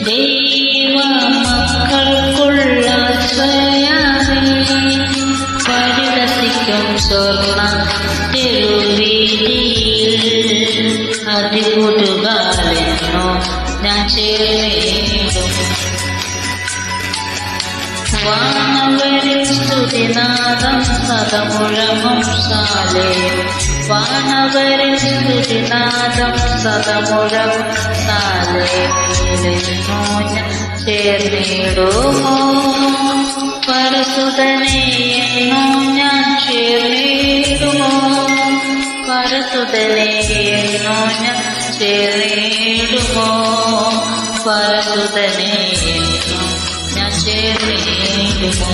ദൈവ മക്കൾക്കുള്ള പരിലസിക്കും സ്വർണ്ണ തെരുവീതിയിൽ അതികൂട്ടുകാലെന്നോ ഞാൻ ചേർന്നിടും. വാനവരിൽ സ്തുതിനാദം സദമുഴങ്ങും സാലേം. വാനവരിൽ സ്തുതിനാദം സദമുഴങ്ങും സാലേമിലെന്നോ ഞാൻ ചേർന്നിടുമോ. പരസുതനെയെന്നോ ഞാൻ ചേർന്നിടുമോ. പരസുതനെയെന്നോ ഞാൻ ചേർന്നിടുമോ. പരസുതനെയെന്നോ ഞാൻ ചേർന്നിടുമോ.